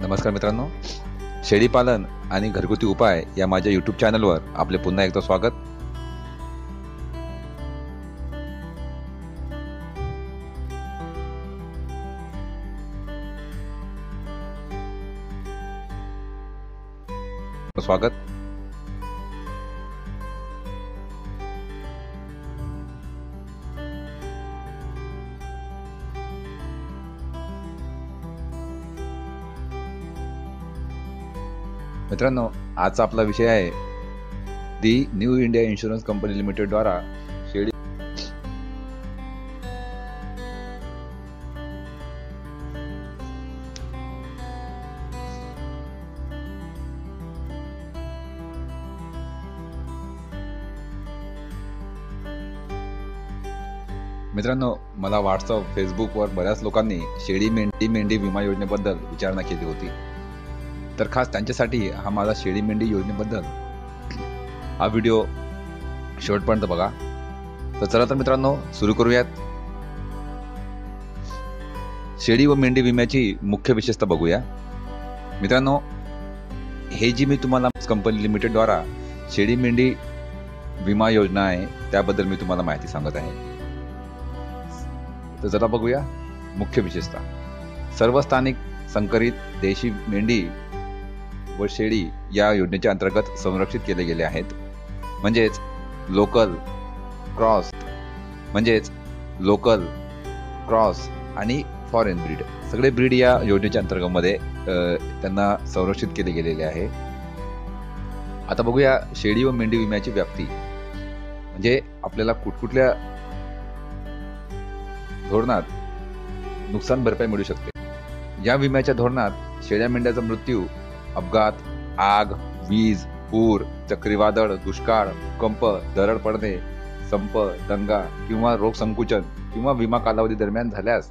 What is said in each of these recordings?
नमस्कार मित्रांनो, शेळीपालन आणि घरगुती उपाय या माझ्या यूट्यूब चॅनलवर आपले पुन्हा एकदा स्वागत. मित्रांनो, आजचा आपला विषय आहे दी new India insurance company limited द्वारा शेळी. मित्रांनो, मला व्हॉट्सअप, फेसबुकवर बऱ्याच लोकांनी शेळी मेंढी विमा योजनेबद्दल विचारणा केली होती. तर खास त्यांच्यासाठी हा माझा शेळी मेंढी योजनेबद्दल हा व्हिडिओ शेवटपर्यंत बघा. तर चला तर मित्रांनो, सुरू करूयात. शेळी व मेंढी विम्याची मुख्य विशेषता बघूया. मित्रांनो, हे जी मी तुम्हाला कंपनी लिमिटेड द्वारा शेळी मेंढी विमा योजना आहे त्याबद्दल मी तुम्हाला माहिती सांगत आहे. तर चला बघूया मुख्य विशेषता. सर्व स्थानिक संकरित देशी मेंढी व शेळी या योजनेच्या अंतर्गत संरक्षित केले गेले आहेत. म्हणजेच लोकल, क्रॉस आणि फॉरेन ब्रीड, सगळे ब्रीड या योजनेच्या अंतर्गत त्यांना संरक्षित केले गेलेले आहे. आता बघूया शेळी व मेंढी विम्याची व्याप्ती. म्हणजे आपल्याला कुठकुठल्या धोरणात नुकसान भरपाई मिळू शकते. या विम्याच्या धोरणात शेळ्या मेंढ्याचा मृत्यू, अपघात, आग, वीज, पूर, चक्रीवादळ, दुष्काळ, भूकंप, दरड पडणे, संप, दंगा किंवा रोग संकुचन किंवा विमा कालावधी दरम्यान झाल्यास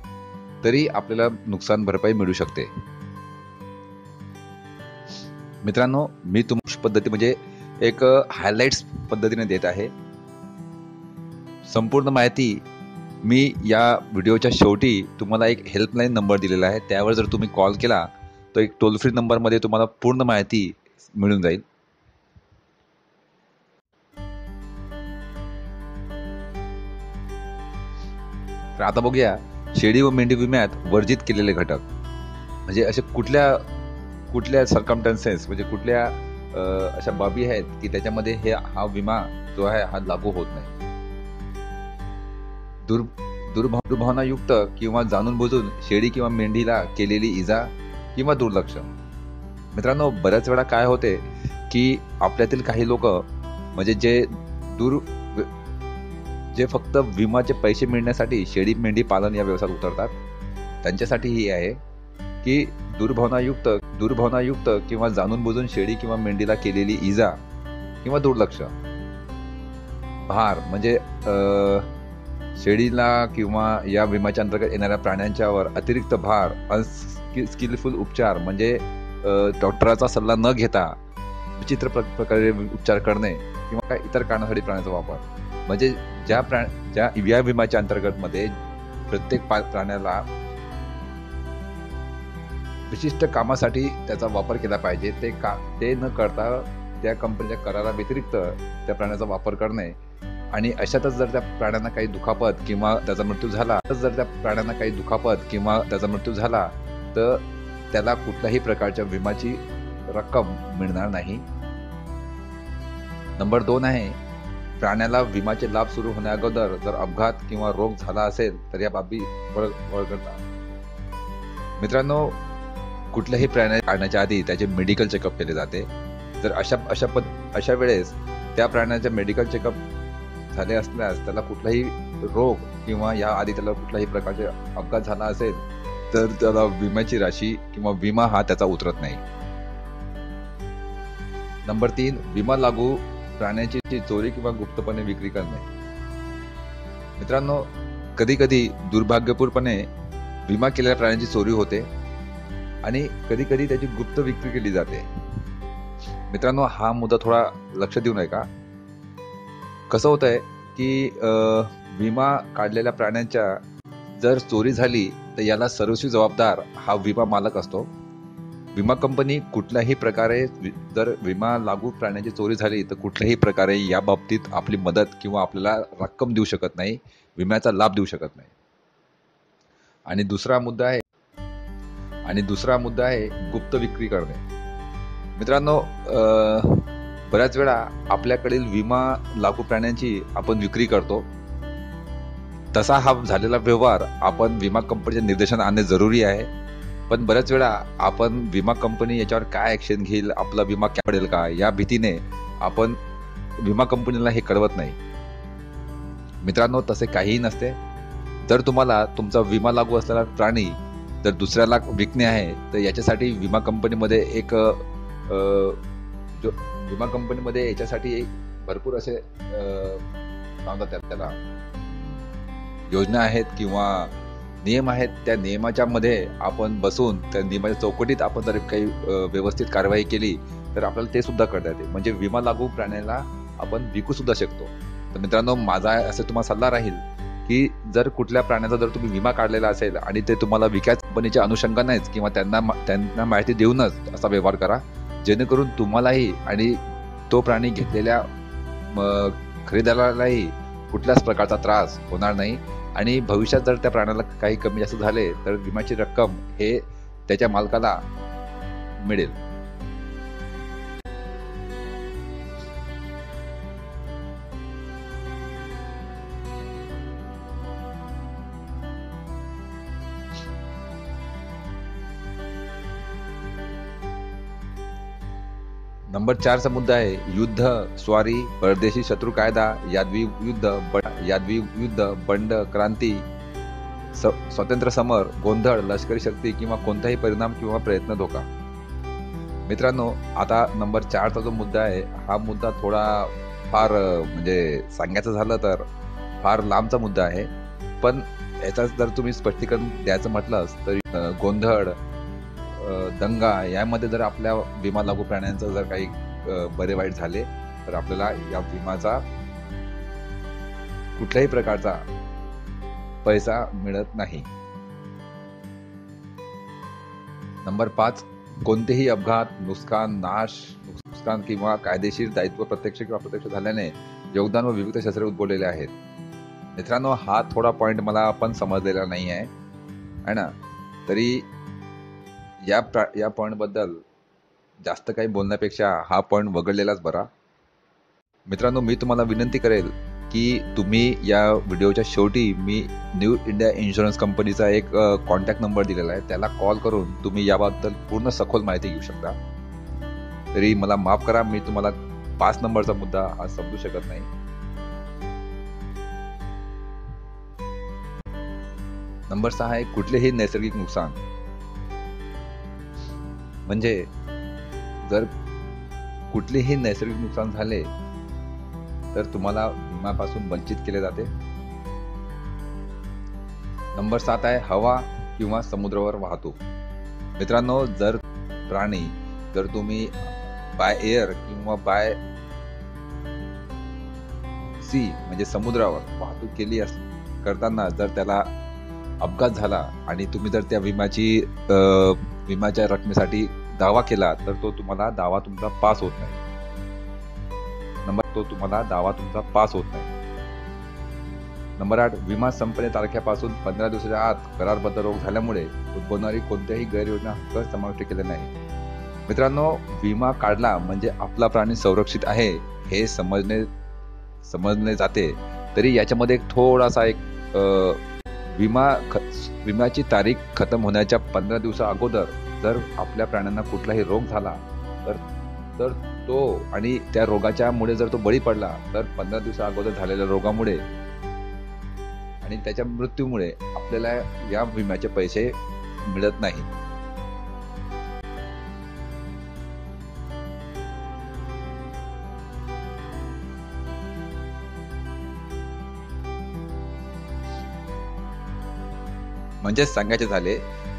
तरी आपल्याला नुकसान भरपाई मिळू शकते. मित्रांनो, मी तुम्हाला पद्धती म्हणजे एक हायलाइट्स पद्धतीने देत आहे. संपूर्ण माहिती मी या व्हिडिओच्या शेवटी तुम्हाला एक हेल्पलाईन नंबर दिलेला आहे. त्यावर जर तुम्ही कॉल केला तर एक टोल फ्री नंबरमध्ये तुम्हाला पूर्ण माहिती मिळून जाईल. तर आता बघूया शेळी व मेंढी विम्यात वर्जित केलेले घटक. म्हणजे असे कुठल्या सर्कमस्टन्सेस, म्हणजे कुठल्या अशा बाबी आहेत की त्याच्यामध्ये हा विमा जो आहे हा लागू होत नाही. दुर्भावनायुक्त किंवा जाणून बुजून शेळी किंवा मेंढीला केलेली इजा किंवा दुर्लक्ष. मित्रांनो, बऱ्याच वेळा काय होते की आपल्यातील काही लोक म्हणजे जे फक्त विमाचे पैसे मिळण्यासाठी शेळी मेंढी पालन या व्यवसायात उतरतात, त्यांच्यासाठी ही आहे की दुर्भावनायुक्त किंवा जाणून बुजून शेळी किंवा मेंढीला केलेली इजा किंवा दुर्लक्ष. भार म्हणजे शेळीला किंवा या विम्याच्या अंतर्गत येणाऱ्या प्राण्यांच्यावर अतिरिक्त भार, अनस्किलफुल उपचार म्हणजे डॉक्टराचा सल्ला न घेता विचित्र प्रकारे उपचार करणे किंवा काही इतर कारणासाठी प्राण्याचा वापर. म्हणजे या विम्याच्या अंतर्गत मध्ये प्रत्येक प्राण्याला विशिष्ट कामासाठी त्याचा वापर केला पाहिजे. ते न करता त्या कंपनीच्या करारा व्यतिरिक्त त्या प्राण्याचा वापर करणे आणि अशातच जर त्या प्राण्यांना काही दुखापत किंवा त्याचा मृत्यू झाला तर त्याला कुठल्याही प्रकारच्या विम्याची रक्कम मिळणार नाही. नंबर 2 आहे, प्राण्याला विम्याचे लाभ सुरू होण्या अगोदर जर अपघात किंवा रोग झाला असेल तर या बाबी वगळतात. मित्रांनो, कुठल्याही प्राण्या काढण्याच्या आधी त्याचे मेडिकल चेकअप केले जाते. तर अशा वेळेस त्या प्राण्याचे मेडिकल चेकअप झाले असल्यास त्याला कुठलाही रोग किंवा या आधी त्याला कुठल्याही प्रकारचे अपघात झाला असेल तर त्याला विम्याची राशी किंवा विमा हा त्याचा उतरत नाही. नंबर 3, विमा लागू प्राण्याची चोरी किंवा गुप्तपणे विक्री करणे. मित्रांनो, कधी कधी दुर्भाग्यपूर्णपणे विमा केलेल्या प्राण्याची चोरी होते आणि कधी कधी त्याची गुप्त विक्री केली जाते. मित्रांनो, हा मुद्दा थोडा लक्ष देऊ नये का. कसं होत आहे की विमा काढलेल्या प्राण्यांच्या जर चोरी झाली तर याला सर्वस्वी जबाबदार हा विमा मालक असतो. विमा कंपनी कुठल्याही प्रकारे जर विमा लागू प्राण्याची चोरी झाली तर कुठल्याही प्रकारे या बाबतीत आपली मदत किंवा आपल्याला रक्कम देऊ शकत नाही, विम्याचा लाभ देऊ शकत नाही. आणि दुसरा मुद्दा आहे गुप्त विक्री करणे. मित्रांनो, बऱ्याच वेळा आपल्याकडील विमा लागू प्राण्यांची आपण विक्री करतो. तसा हा झालेला व्यवहार आपण विमा कंपनीच्या निर्देशनात आणणे जरुरी आहे. पण बऱ्याच वेळा आपण विमा कंपनी याच्यावर काय ऍक्शन घेईल, आपला विमा पडेल का, या भीतीने आपण विमा कंपनीला हे कळवत नाही. मित्रांनो, तसे काहीही नसते. जर तुम्हाला तुमचा विमा लागू असलेला प्राणी जर दुसऱ्याला विकणे आहे तर याच्यासाठी विमा कंपनीमध्ये याच्यासाठी एक भरपूर असे त्याला योजना आहेत किंवा नियम आहेत. त्या नियमाच्या मध्ये आपण बसून त्या नियमाच्या चौकटीत आपण जर काही व्यवस्थित कारवाई केली तर आपल्याला ते सुद्धा करता येते. म्हणजे विमा लागू प्राण्याला आपण विकू सुद्धा शकतो. तर मित्रांनो, माझा असं तुम्हाला सल्ला राहील की जर कुठल्या प्राण्याचा जर तुम्ही विमा काढलेला असेल आणि ते तुम्हाला विकास कंपनीच्या अनुषंगानेच किंवा त्यांना माहिती देऊनच असा व्यवहार करा, जेणेकरून तुम्हालाही आणि तो प्राणी घेतलेल्या खरेदीदारालाही कुठल्याच प्रकारचा त्रास होणार नाही. आणि भविष्यात जर त्या प्राण्याला काही कमी जास्त झाले तर विम्याची रक्कम हे त्याच्या मालकाला मिळेल. नंबर 4 चा मुद्दा आहे युद्ध, स्वारी, परदेशी शत्रू कायदा, यादवी युद्ध, बंड, क्रांती, स्वातंत्र्य समर, गोंधळ, लष्करी शक्ती किंवा कोणताही परिणाम किंवा प्रयत्न धोका. मित्रांनो, आता नंबर 4 चा जो मुद्दा आहे हा मुद्दा थोडा फार म्हणजे सांगायचं झालं तर फार लांबचा मुद्दा आहे. पण याचा जर तुम्ही स्पष्टीकरण द्यायचं म्हटलं तर गोंधळ, दंगा यामध्ये जर आपल्या विमा लागू प्राण्यांचं जर काही बरे वाईट झाले तर आपल्याला या विमाचा कुठल्याही प्रकारचा पैसा मिळत नाही. नंबर 5, कोणतेही अपघात, नुकसान किंवा कायदेशीर दायित्व प्रत्यक्ष किंवा अप्रत्यक्ष झाल्याने योगदान व विविध शस्त्रे उद्भवलेले आहेत. मित्रांनो, हा थोडा पॉइंट मला पण समजलेला नाही आहे ना. तरी या पॉइंट बद्दल जास्त काही बोलण्यापेक्षा हा पॉइंट वगळलेलाच बरा. मित्रांनो, मी तुम्हाला विनंती करेल की तुम्ही या व्हिडिओच्या शेवटी मी न्यू इंडिया इन्शुरन्स कंपनीचा एक कॉन्टॅक्ट नंबर दिलेला आहे, त्याला कॉल करून तुम्ही याबद्दल पूर्ण सखोल माहिती घेऊ शकता. तरी मला माफ करा, मी तुम्हाला 5 नंबरचा मुद्दा हा समजू शकत नाही. नंबर 6 आहे कुठलेही नैसर्गिक नुकसान. म्हणजे जर कुठलेही नैसर्गिक नुकसान झाले तर तुम्हाला विम्यापासून वंचित केले जाते. नंबर 7 आहे हवा किंवा समुद्रावर वाहतूक. मित्रांनो, जर तुम्ही बाय एअर किंवा बाय सी म्हणजे समुद्रावर वाहतूक करताना जर त्याला अपघात झाला आणि तुम्ही जर त्या विम्याच्या रकमेसाठी दावा केला तर दावा तुमचा पास होत नाही. नंबर 8, विमा संपणे तारखेपासून 15 दिवसाच्या आत करारबद्ध रोग झाल्यामुळे उद्भवणारी कोणत्याही गैरयोजना हक्क समाविष्ट केले नाही. मित्रांनो, विमा काढला म्हणजे आपला प्राणी संरक्षित आहे हे समजले जाते. तरी याच्यामध्ये थोडासा विम्याची तारीख खतम होण्याच्या 15 दिवसा अगोदर जर आपल्या प्राण्यांना कुठलाही रोग झाला तर तो आणि त्या रोगाच्या मुळे जर तो बळी पडला तर 15 दिवसा अगोदर झालेल्या रोगामुळे आणि त्याच्या मृत्यूमुळे आपल्याला या विम्याचे पैसे मिळत नाही. म्हणजे सांगायचे झाले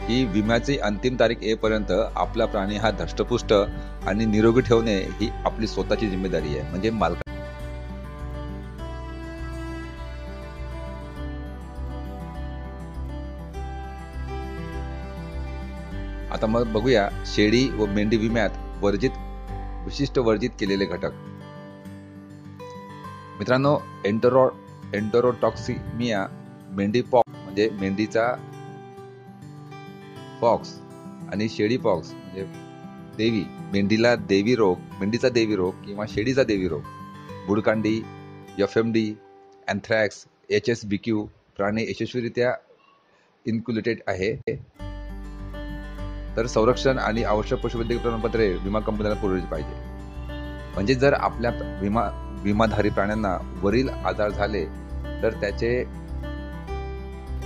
की विम्याची अंतिम तारीख येईपर्यंत आपला प्राणी हा धष्टपुष्ट आणि निरोगी ठेवणे ही आपली स्वतःची जिम्मेदारी आहे. म्हणजे आता मग बघूया शेळी व मेंढी विम्यात विशिष्ट वर्जित केलेले घटक. मित्रांनो, एन्टेरोटॉक्सिमिया, मेंढी पॉक्स म्हणजे मेंढीचा पॉक्स आणि शेळी पॉक्स म्हणजे मेंढीचा देवी रोग किंवा शेळीचा देवी रोग, बुडकांडी, FMD, अँथ्रॅक्स, HSBQ प्राणी यशस्वीरित्या इन्क्युलेटेड आहे. तर संरक्षण आणि आवश्यक पशुवैद्यकीय प्रमाणपत्रे विमा कंपनीला पुरवली पाहिजे. म्हणजे जर आपल्या विमाधारी प्राण्यांना वरील आजार झाले तर त्याचे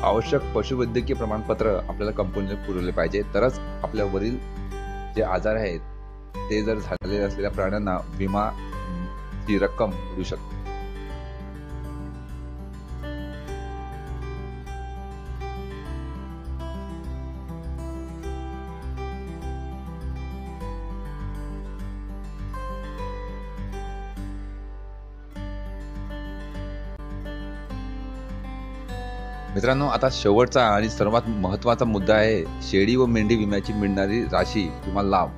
आवश्यक पशुवैद्यकीय प्रमाणपत्र आपल्याला कंपनीने पुरवले पाहिजे, तरच आपल्या वरील जे आजार आहेत ते जर झालेले असलेल्या प्राण्यांना विमाची रक्कम मिळू शकते. मित्रांनो, आता शेवटचा आणि सर्वात महत्त्वाचा मुद्दा आहे शेळी व मेंढी विम्याची मिळणारी राशी किंवा लाभ.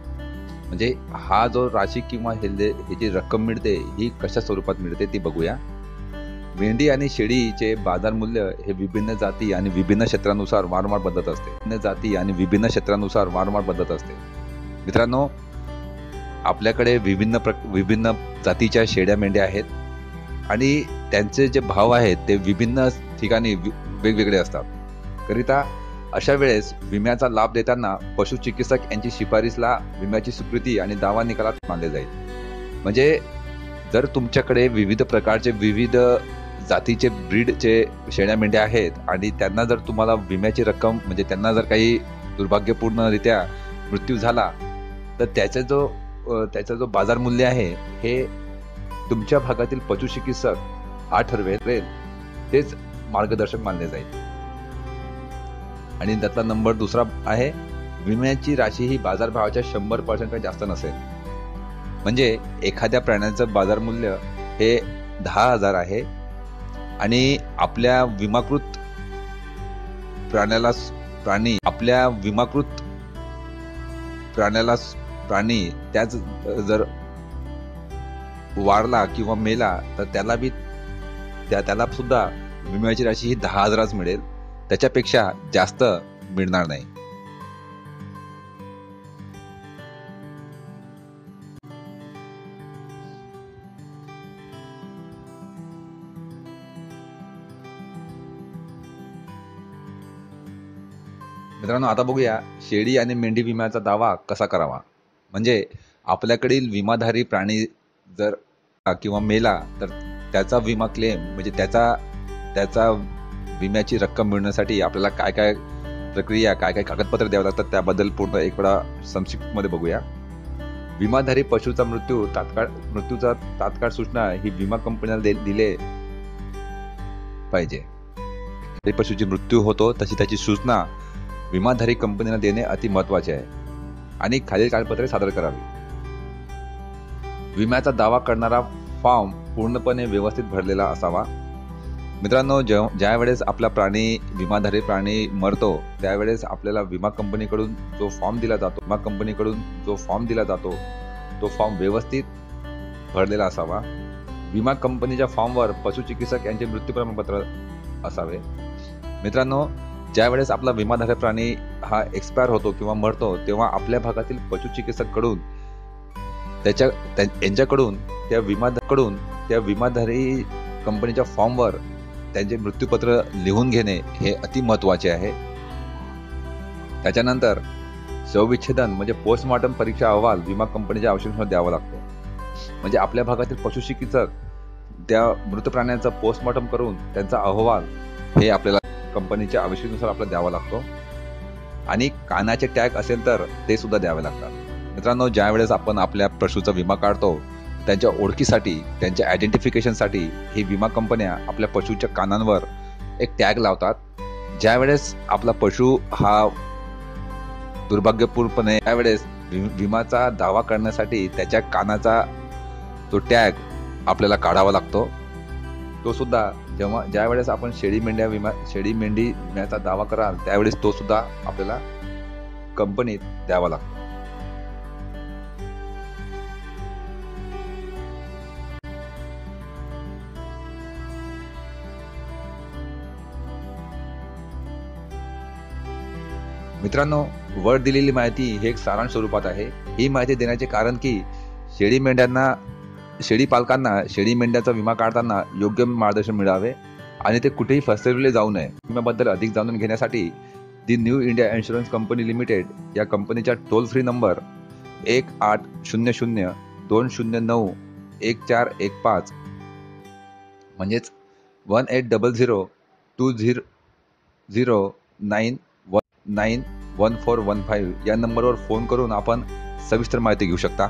म्हणजे हा जो राशी किंवा हे जी रक्कम मिळते ही कशा स्वरूपात मिळते ती बघूया. मेंढी आणि शेळीचे बाजार मूल्य हे विभिन्न जाती आणि विभिन्न क्षेत्रानुसार वारंवार बदलत असते. मित्रांनो, आपल्याकडे विभिन्न जातीच्या शेळ्या मेंढ्या आहेत आणि त्यांचे जे भाव आहेत ते विभिन्न ठिकाणी वेगवेगळे असतात. करिता अशा वेळेस विम्याचा लाभ देताना पशुचिकित्सक यांची शिफारसीला विम्याची स्वीकृती आणि दावा निकालात मानले जाईल. म्हणजे जर तुमच्याकडे विविध प्रकारचे विविध जातीचे ब्रीडचे शेळ्या मेंढ्या आहेत आणि त्यांना जर तुम्हाला विम्याची रक्कम म्हणजे त्यांना जर काही दुर्भाग्यपूर्णरित्या मृत्यू झाला तर त्याचा जो बाजार मूल्य आहे हे तुमच्या भागातील पशुचिकित्सक ठरवेल, तेच मार्गदर्शक मानले जाईल. आणि त्यातला नंबर दुसरा आहे, विम्याची राशी ही बाजारभावाच्या 100% जास्त नसेल. म्हणजे एखाद्या प्राण्याचं बाजार मूल्य हे 10,000 आहे आणि आपल्या विमाकृत प्राणी त्याच जर वारला किंवा मेला तर त्याला सुद्धा विम्याची राशी ही 10,000 मिळेल, त्याच्यापेक्षा जास्त मिळणार नाही. मित्रांनो, आता बघूया शेळी आणि मेंढी विम्याचा दावा कसा करावा. म्हणजे आपल्याकडील विमाधारी प्राणी जर किंवा मेला तर त्याचा विमा क्लेम म्हणजे त्याचा विम्याची रक्कम मिळण्यासाठी आपल्याला काय काय प्रक्रिया, काय काय कागदपत्र द्यावे लागतात त्याबद्दल पूर्ण एक वेळा संक्षिप्त मध्ये बघूया. विमाधारी पशुचा मृत्यूचा तात्काळ सूचना ही विमा कंपनीला दिले पाहिजे. पशुची मृत्यू होतो तशी त्याची सूचना विमाधारी कंपनीला देणे अति महत्वाचे आहे आणि खालील कागदपत्रे सादर करावी. विम्याचा दावा करणारा फॉर्म पूर्णपणे व्यवस्थित भरलेला असावा. मित्रांनो, ज्या वेळेस आपला विमाधारी प्राणी मरतो त्यावेळेस आपल्याला विमा कंपनीकडून जो फॉर्म दिला जातो तो फॉर्म व्यवस्थित भरलेला असावा. विमा कंपनीच्या फॉर्मवर पशुचिकित्सक यांचे मृत्यू प्रमाणपत्र असावे. मित्रांनो, ज्या वेळेस आपला विमाधारी प्राणी हा एक्सपायर होतो किंवा मरतो तेव्हा आपल्या भागातील पशुचिकित्सक कडून त्या विमाधारी कंपनीच्या फॉर्मवर त्यांचे मृत्यूपत्र लिहून घेणे हे अति महत्वाचे आहे. त्याच्यानंतर शवविच्छेदन म्हणजे पोस्टमॉर्टम परीक्षा अहवाल विमा कंपनीच्या आवश्यकतेनुसार द्यावा लागतो. म्हणजे आपल्या भागातील पशुचिकित्सक त्या मृत प्राण्यांचा पोस्टमॉर्टम करून त्यांचा अहवाल हे आपल्याला कंपनीच्या आवश्यकतेनुसार आपल्याला द्यावा लागतो. आणि कानाचे टॅग असेल तर ते सुद्धा द्यावे लागतात. मित्रांनो, ज्या वेळेस आपण आपल्या पशुचा विमा काढतो त्यांच्या ओळखीसाठी, त्यांच्या आयडेंटिफिकेशनसाठी ही विमा कंपन्या आपल्या पशुच्या कानांवर एक टॅग लावतात. ज्या वेळेस आपला पशु हा दुर्भाग्यपूर्णपणे त्यावेळेस विमाचा दावा करण्यासाठी त्याच्या कानाचा तो टॅग आपल्याला काढावा लागतो. तो सुद्धा ज्या वेळेस आपण शेळी मेंढी विम्याचा दावा कराल त्यावेळेस तो सुद्धा आपल्याला कंपनीत द्यावा लागतो. मित्रांनो, वर दिलेली माहिती हे एक सारांश स्वरूपात आहे. ही माहिती देण्याचे कारण की शेळी पालकांना शेळी मेंढ्याचा विमा काढताना योग्य मार्गदर्शन मिळावे आणि ते कुठेही फसविले जाऊ नये. विम्याबद्दल अधिक जाणून घेण्यासाठी दी new India insurance company limited या कंपनीच्या टोल फ्री नंबर 1800-209-1415 म्हणजेच 1800-209-1415 या नंबरवर फोन करून आपण सविस्तर माहिती घेऊ शकता.